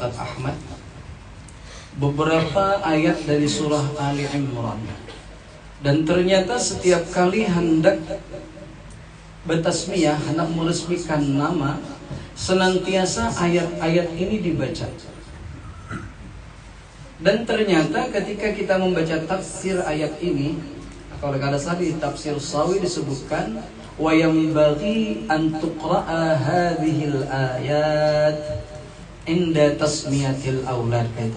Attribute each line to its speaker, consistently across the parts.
Speaker 1: Ustaz Ahmad beberapa ayat dari surah Ali Imran, dan ternyata setiap kali hendak bertasmiyah, hendak meresmikan nama, senantiasa ayat-ayat ini dibaca. Dan ternyata ketika kita membaca tafsir ayat ini, kalau kada salah di tafsir Sawi disebutkan wa yanbaghi an tuqra'a hadhil ayat inda tasmiyatil aulad, gitu.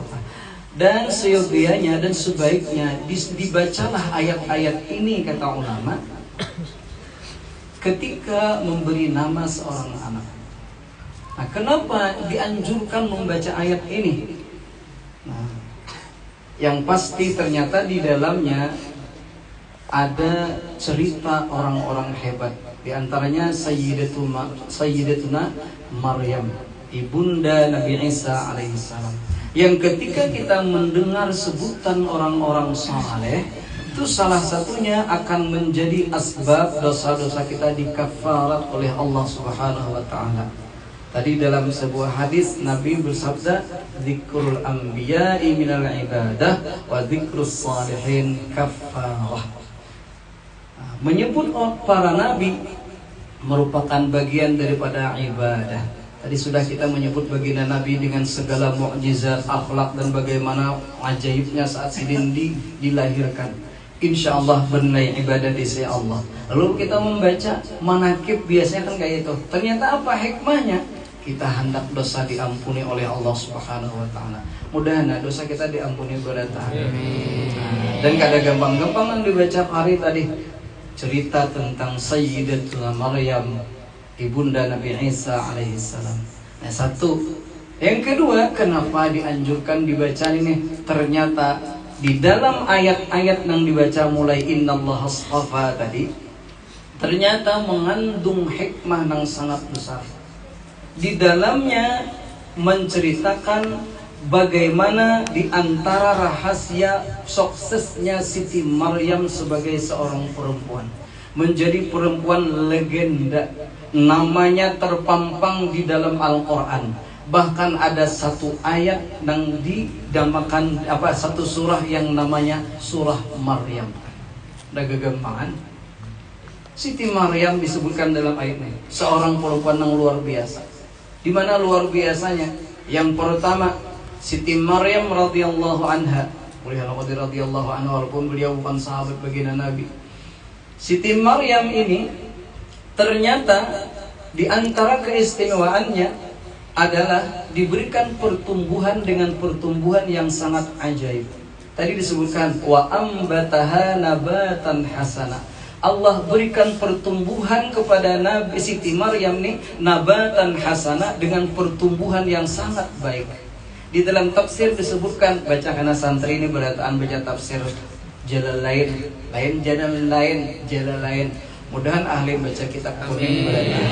Speaker 1: Dan seyogianya dan sebaiknya dibacalah ayat-ayat ini, kata ulama, ketika memberi nama seorang anak. Nah, kenapa dianjurkan membaca ayat ini? Nah, yang pasti ternyata di dalamnya ada cerita orang-orang hebat. Di antaranya Sayyidatuna Maryam, ibunda Nabi Isa alaihissalam. Yang ketika kita mendengar sebutan orang-orang saleh, itu salah satunya akan menjadi asbab dosa-dosa kita dikafarat oleh Allah Subhanahu wa taala. Tadi dalam sebuah hadis Nabi bersabda, "Dzikrul anbiya'i minal ibadah wa dzikrus salihin kafarah." Menyebut para nabi merupakan bagian daripada ibadah. Tadi sudah kita menyebut baginda Nabi dengan segala mukjizat, akhlak, dan bagaimana ajaibnya saat sidin dilahirkan. Insya Allah bernilai ibadah di sisi Allah. Lalu kita membaca manakib biasanya kan kayak itu. Ternyata apa hikmahnya? Kita hendak dosa diampuni oleh Allah Subhanahu wa taala. Mudah-mudahan dosa kita diampuni berat. Amin. Dan kada gampang-gampang yang dibaca hari tadi. Cerita tentang Sayyidatuna Maryam, ibunda Nabi Isa alaihissalam. Nah, satu. Yang kedua, kenapa dianjurkan dibaca ini? Ternyata di dalam ayat-ayat yang dibaca mulai innallaha astafa tadi, ternyata mengandung hikmah yang sangat besar. Di dalamnya menceritakan bagaimana di antara rahasia suksesnya Siti Maryam sebagai seorang perempuan, menjadi perempuan legenda, namanya terpampang di dalam Al-Quran. Bahkan ada satu ayat yang dinamakan satu surah yang namanya surah Maryam. Ada kegampangan. Siti Maryam disebutkan dalam ayat ini seorang perempuan yang luar biasa. Di mana luar biasanya? Yang pertama, Siti Maryam radhiyallahu anha, radhiyallahu anha, walaupun beliau bukan sahabat baginda Nabi. Siti Maryam ini ternyata di antara keistimewaannya adalah diberikan pertumbuhan dengan pertumbuhan yang sangat ajaib. Tadi disebutkan wa ambataha nabatan hasana. Allah berikan pertumbuhan kepada Nabi Siti Maryam nih nabatan hasana, dengan pertumbuhan yang sangat baik. Di dalam tafsir disebutkan, baca karena santri ini berataan baca tafsir Jalalain, Jalalain. Mudahan ahli baca kitab kuning berataan.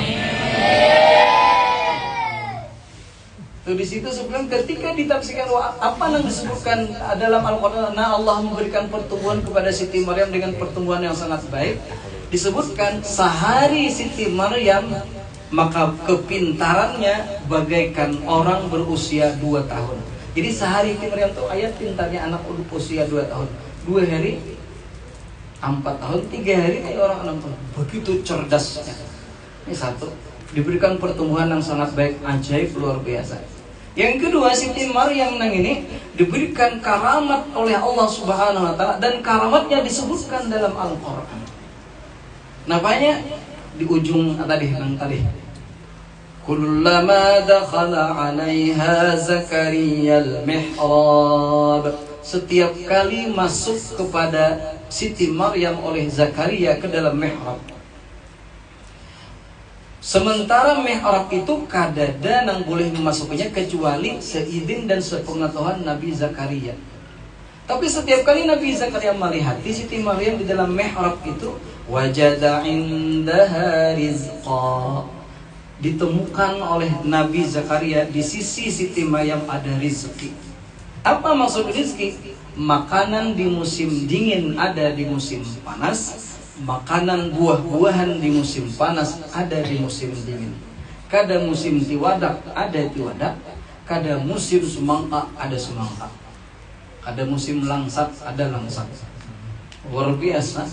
Speaker 1: Tuh di situ sebelum ketika ditafsirkan apa yang disebutkan dalam Al-Qur'an, Allah memberikan pertumbuhan kepada Siti Maryam dengan pertumbuhan yang sangat baik. Disebutkan sehari Siti Maryam maka kepintarannya bagaikan orang berusia 2 tahun. Jadi sehari Siti Maryam tuh ayat pintarnya anak usia 2 tahun. 2 hari 4 tahun, 3 hari kayak orang 6 tahun. Begitu cerdasnya. Ini satu, diberikan pertumbuhan yang sangat baik, ajaib, luar biasa. Yang kedua, Siti Maryam nang ini diberikan karamat oleh Allah Subhanahu wa taala, dan karamatnya disebutkan dalam Al-Qur'an. Namanya di ujung tadi. Kullama dakhala 'alaiha Zakariyal mihrab. Setiap kali masuk kepada Siti Maryam oleh Zakaria ke dalam mihrab. Sementara mihrab itu kadada yang boleh memasukinya kecuali seizin dan sepengetahuan Nabi Zakaria. Tapi setiap kali Nabi Zakaria melihat Siti Maryam di dalam mihrab itu, wajada indaha rizqa. Ditemukan oleh Nabi Zakaria di sisi Siti Maryam ada rizki. Apa maksud rizki? Makanan di musim dingin ada di musim panas. Makanan buah-buahan di musim panas ada di musim dingin. Kada musim tiwadak ada tiwadak, Kada musim semangka ada semangka, kada musim langsat ada langsat. Luar biasa.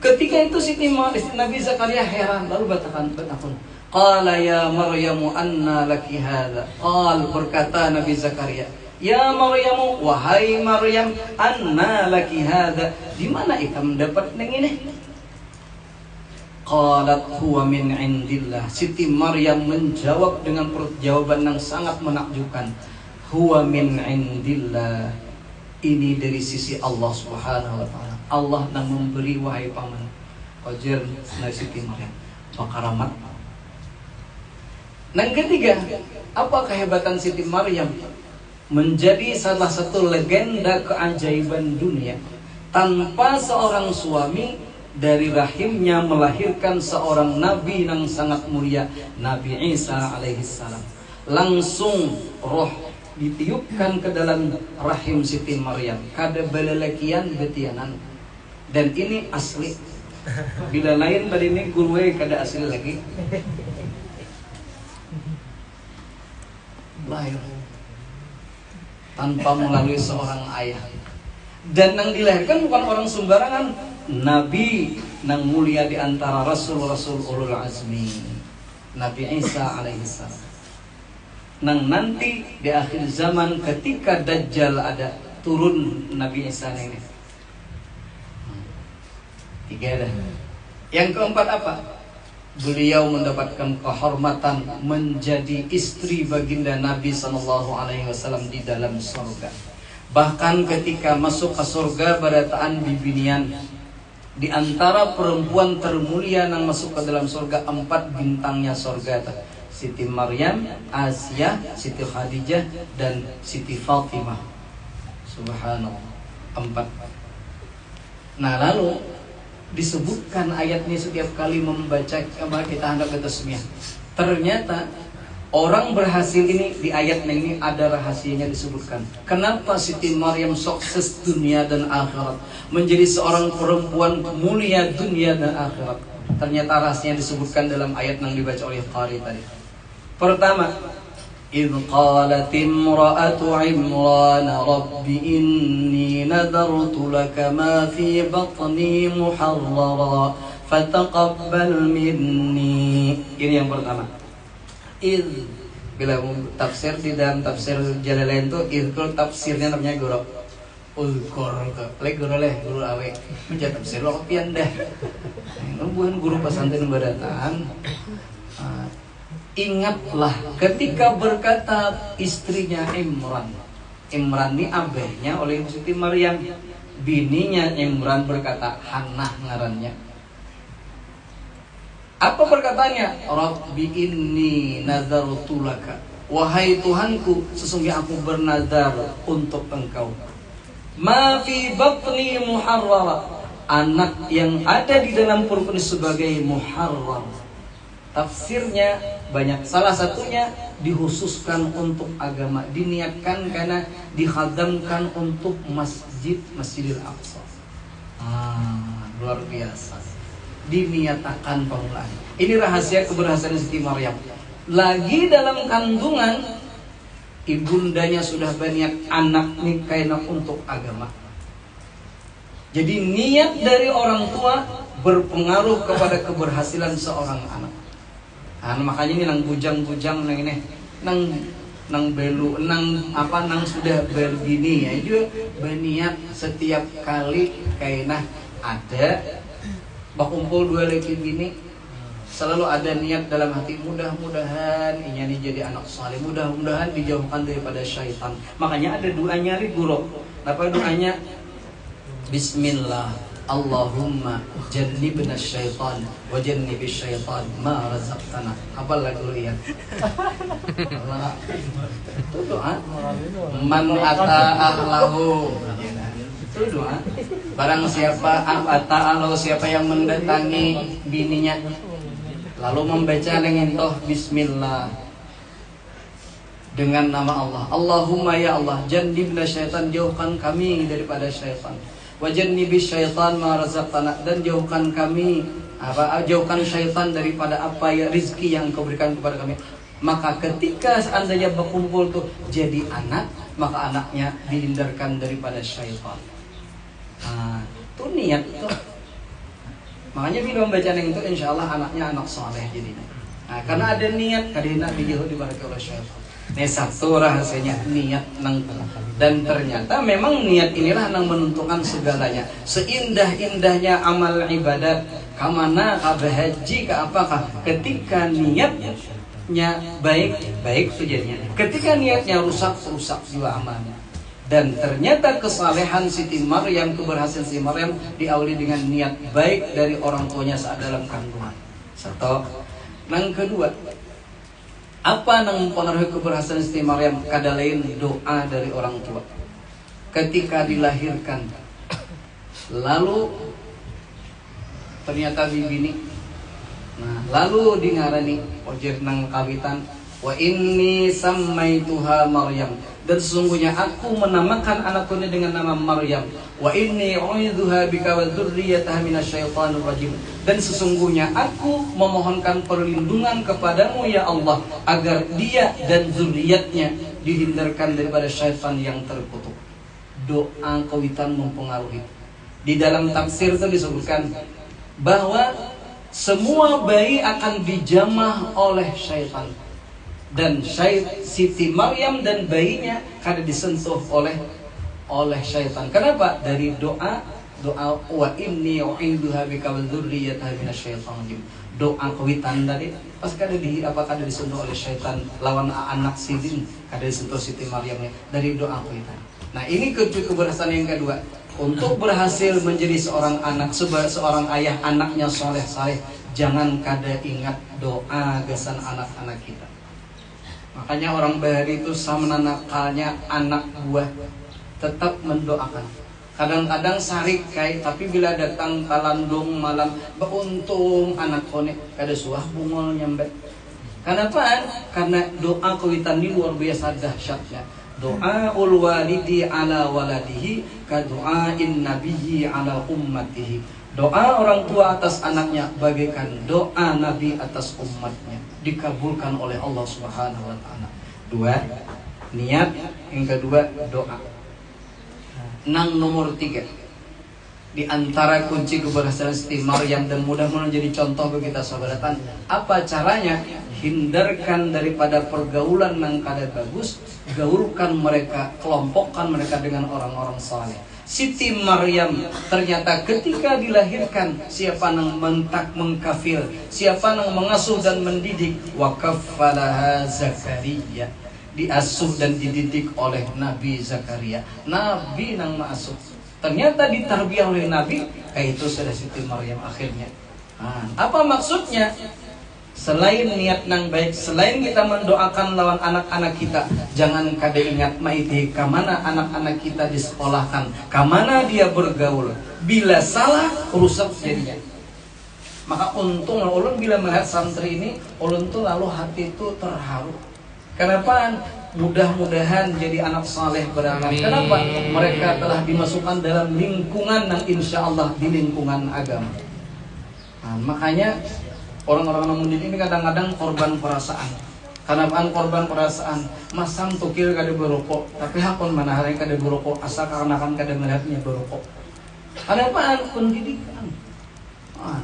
Speaker 1: Ketika itu Nabi Zakaria heran, lalu berkata, qala ya Maryamu anna laki hadha. Berkata Nabi Zakaria, ya Maryamu, wahai Maryam, anna laki hadha, di mana ikam dapat ini? Qalat huwa min indillah. Siti Maryam menjawab dengan jawaban yang sangat menakjubkan. Huwa min indillah. Ini dari sisi Allah Subhanahu wa taala. Allah yang memberi wahai paman. Qajar na Siti Maryam. Makaramat. Yang ketiga, apa kehebatan Siti Maryam? Menjadi salah satu legenda keajaiban dunia. Tanpa seorang suami, dari rahimnya melahirkan seorang nabi yang sangat mulia, Nabi Isa alaihissalam. Langsung roh ditiupkan ke dalam rahim Siti Maryam, kada belelekian betianan. Dan ini asli. Bila lain pada ini gurue kada asli lagi. Lahir tanpa melalui seorang ayah. Dan yang dilahirkan bukan orang sembarangan, Nabi yang mulia di antara Rasul-Rasul ulul azmi, Nabi Isa alaihissalam. Nang nanti di akhir zaman ketika Dajjal ada, turun Nabi Isa ini. Tiga dah. Yang keempat apa? Beliau mendapatkan kehormatan menjadi istri baginda Nabi SAW di dalam surga. Bahkan ketika masuk ke surga barataan bibinian, di antara perempuan termulia yang masuk ke dalam surga, 4 bintangnya surga, Siti Maryam, Asia, Siti Khadijah, dan Siti Fatimah. Subhanallah, 4. Nah lalu disebutkan ayatnya setiap kali membaca, kita hendak ke tasmiyah. Ternyata orang berhasil ini di ayat ini ada rahasianya disebutkan. Kenapa Siti Maryam sukses dunia dan akhirat, menjadi seorang perempuan mulia dunia dan akhirat? Ternyata rahasianya disebutkan dalam ayat yang dibaca oleh Qari tadi. Pertama, idh qalat imra'atu Imran rabbi inni nadartu laka ma fi batni muharrara fataqabbal minni. Ini yang pertama. Bila tafsir di dalam tafsir Jalalain itu itu tafsirnya namanya guru ulkur guru awe menjadi tafsir lo kopian dah. Bukan guru pesantren badatan. Ingatlah ketika berkata istrinya Imran ini abahnya oleh Siti Maryam, bininya Imran berkata, Hannah ngarannya. Apa perkataannya? Rabbi inni nazartu laka. Wahai Tuhanku, sesungguhnya aku bernazar untuk engkau. Ma fi batni muharrara. Anak yang ada di dalam perut ini sebagai muharram. Tafsirnya banyak. Salah satunya dikhususkan untuk agama, diniatkan karena dikhadamkan untuk Masjidil Aqsa. Luar biasa. Diniatakan pengulaan. Ini rahasia keberhasilan Siti Maryam. Lagi dalam kandungan, ibundanya sudah berniat anak nikahnya untuk agama. Jadi niat dari orang tua berpengaruh kepada keberhasilan seorang anak. Makanya ini nang bujang-bujang nang ini nang belu nang sudah begini ya, juga berniat setiap kali kainah ada bakumpul 2 laki bini, selalu ada niat dalam hati, mudah-mudahan ini jadi anak saleh, mudah-mudahan dijauhkan daripada syaitan. Makanya ada doanya guru. Apa doanya? Bismillah, Allahumma jannibna syaitan wa jannibis syaitan ma razaqtana. Hafal lagu ya. Itu doa. Man ata ahlahu. Itu doa. Barang siapa siapa yang mendatangi bininya lalu membaca dengan toh bismillah dengan nama Allah. Allahumma ya Allah, jannibna syaitan, jauhkan kami daripada syaitan. Wa jannibis syaitan ma razaqtana, dan jauhkan kami jauhkan syaitan daripada apa ya rizki yang Engkau berikan kepada kami. Maka ketika seandainya berkumpul tuh jadi anak, maka anaknya dihindarkan daripada syaitan. Nah, itu niat tuh. Makanya bila membaca yang itu, insya Allah anaknya anak soleh jadinya. Nah, karena ada niat, kadina dijauh dibarakati oleh syaitan. Ini satu rahasianya niat nang. Dan ternyata memang niat inilah yang menentukan segalanya. Seindah-indahnya amal ibadat, kamana, kabahaji, ke apakah? Ketika niatnya baik sejadinya. Ketika niatnya rusak juga amalnya. Dan ternyata kesalehan Siti Maryam, keberhasilan Siti Maryam diawali dengan niat baik dari orang tuanya saat dalam kandungan. Satu. Yang kedua, apa yang mempengaruhi keberhasilan Siti Maryam? Kada lain doa dari orang tua. Ketika dilahirkan, lalu ternyata bibini. Nah, lalu dingarani ojir nang kawitan, wa inni sammaituha Maryam. Dan sesungguhnya aku menamakan anakku ini dengan nama Maryam. Wa inni u'idzuha bika wa dzurriyyataha minasyaitonir rajim. Dan sesungguhnya aku memohonkan perlindungan kepadamu ya Allah agar dia dan zuriatnya dihindarkan daripada syaitan yang terkutuk. Doa kawitan mempengaruhi. Di dalam tafsir itu disebutkan bahwa semua bayi akan dijamah oleh syaitan. Dan Siti Maryam dan bayinya kada disentuh oleh syaitan. Kenapa? Dari doa wa inni u'idzuha bika wa dzurriyyataha minasyaitonir rajim. Doa kawitan tadi pas kada disentuh oleh syaitan lawan anak Sidin, kada disentuh Siti Maryamnya dari doa kawitan. Nah, ini keberhasilan yang kedua. Untuk berhasil menjadi seorang anak, seorang ayah anaknya soleh saleh, jangan kada ingat doa gesan anak-anak kita. Makanya orang Bahari itu sama nakalnya anak buah tetap mendoakan. Kadang-kadang sarik kai, tapi bila datang talandung malam, beuntung anak kone kada suah bungol nyambet. Kenapa? Karena doa kawitan ini luar biasa dahsyatnya. Doaul walidi ala waladihi ka doain nabiyyi ala ummatihi. Doa orang tua atas anaknya bagaikan doa Nabi atas umatnya, dikabulkan oleh Allah Subhanahu wa taala. Dua, niat. Yang kedua, doa. Nang nomor 3, di antara kunci keberhasilan Siti Maryam dan mudah-mudahan jadi contoh bagi kita sahabatatan. Apa caranya? Hindarkan daripada pergaulan yang kada bagus, gaulkan mereka, kelompokkan mereka dengan orang-orang saleh. Siti Maryam ternyata ketika dilahirkan, siapa yang mengkafir, siapa yang mengasuh dan mendidik, wa kaffalaha Zakaria, diasuh dan dididik oleh Nabi Zakaria, Nabi yang mengasuh. Ternyata ditarbiyah oleh Nabi, itu sudah Siti Maryam akhirnya. Apa maksudnya? Selain niat yang baik, selain kita mendoakan lawan anak-anak kita, jangan kada ingat maiti kamana anak-anak kita disekolahkan, kamana dia bergaul. Bila salah, rusak jadinya. Maka untung ulun bila melihat santri ini, ulun tuh lalu hati itu terharu. Kenapa? Mudah-mudahan jadi anak saleh beramal. Kenapa? Mereka telah dimasukkan dalam lingkungan yang insya Allah di lingkungan agama. Makanya orang-orang yang mendidik ini kadang-kadang korban perasaan. Kenapaan korban perasaan? Masang tukil kada berokok, tapi hakon mana hari kada berokok, asal karena kan kada melihatnya berokok. Kenapaan? Pendidikan.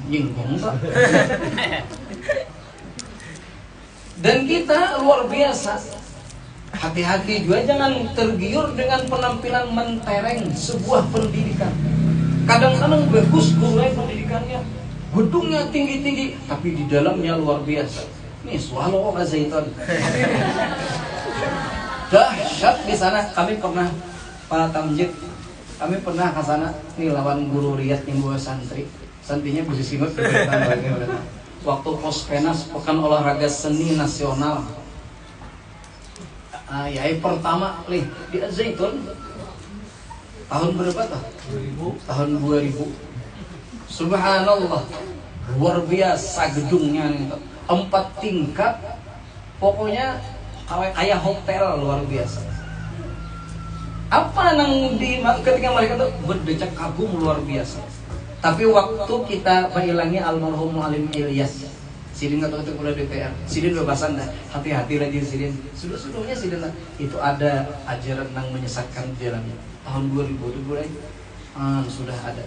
Speaker 1: Nyinggung tak? Dan kita luar biasa. Hati-hati juga, jangan tergiur dengan penampilan mentereng sebuah pendidikan. Kadang-kadang bagus guru pendidikannya, gedungnya tinggi-tinggi, tapi di dalamnya luar biasa. Nih swallow azaiton. Dahsyat di sana. Kami pernah Pak Tamjid, kami pernah ke sana nih lawan guru Riyad yang bawa santri. Santrinya bersih simut. Waktu Pospenas, Pekan Olahraga Seni Nasional. Pertama di Zaitun tahun berapa tuh? 2000. Tahun 2000. Subhanallah, luar biasa gedungnya itu, 4 tingkat, pokoknya kayak hotel luar biasa. Apa yang ketika mereka tuh berdecak kagum luar biasa. Tapi waktu kita mengilangi almarhum Alim Ilyas, Sidin nggak tahu kepala DPR, Sidin bebasan dah, hati-hati lagi Sidin. Sudah-sudahnya Sidin lah. Itu ada ajaran yang menyesatkan di dalamnya. Tahun 2000 itu mulai sudah ada.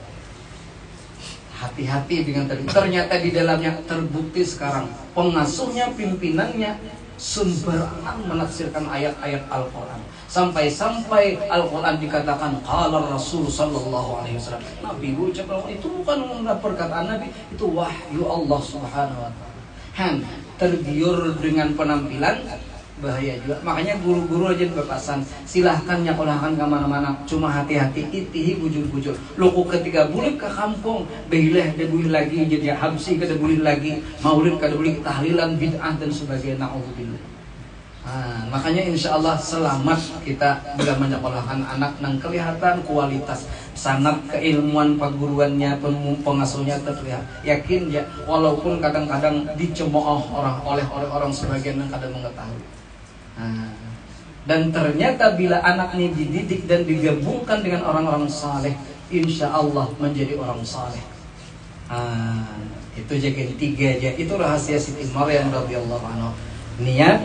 Speaker 1: Hati-hati dengan tadi. Ternyata di dalamnya terbukti sekarang pengasuhnya, pimpinannya sembarangan menafsirkan ayat-ayat Al-Quran. Sampai-sampai Al-Quran dikatakan qala Rasul sallallahu alaihi wasallam. Nabi ucap itu bukan perkataan Nabi, itu wahyu Allah Subhanahu wa taala. Tergiur dengan penampilan bahaya juga. Makanya guru-guru aja berpesan, silahkan nyakolahkan kemana-mana, cuma hati-hati itihi bujur-bujur. Loko ketika bulik ke kampung, behilah debuih lagi, jadi habsi kada boleh lagi, maulid kada boleh, tahlilan bid'ah dan sebagainya. Na'udzubillah. Makanya insya Allah selamat kita bila menyekolahkan anak yang kelihatan kualitas sanad keilmuan perguruannya, pengasuhnya terlihat yakin ya, walaupun kadang-kadang dicemooh oleh orang sebagian yang kadang mengetahui. Dan ternyata bila anak ini dididik dan digabungkan dengan orang-orang saleh, insya Allah menjadi orang saleh. Itu jaga tiga aja, itu rahasia Siti Maryam radhiyallahu anha. Niat,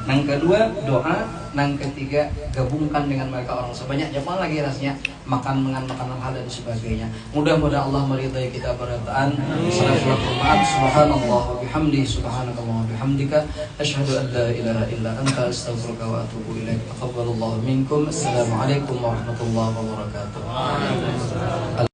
Speaker 1: yang kedua doa, yang ketiga gabungkan dengan mereka orang sebanyak. Jangan lagi rasanya makan makanan hal dan sebagainya. Mudah-mudahan Allah meridai kita berataan. Subhanallah wa bihamdi, subhanakallah wa bihamdika, asyhadu an la ilaha illa anta, astaghfiruka wa atubu ilaik. Taqabbalallahu minkum. Assalamualaikum warahmatullahi wabarakatuh.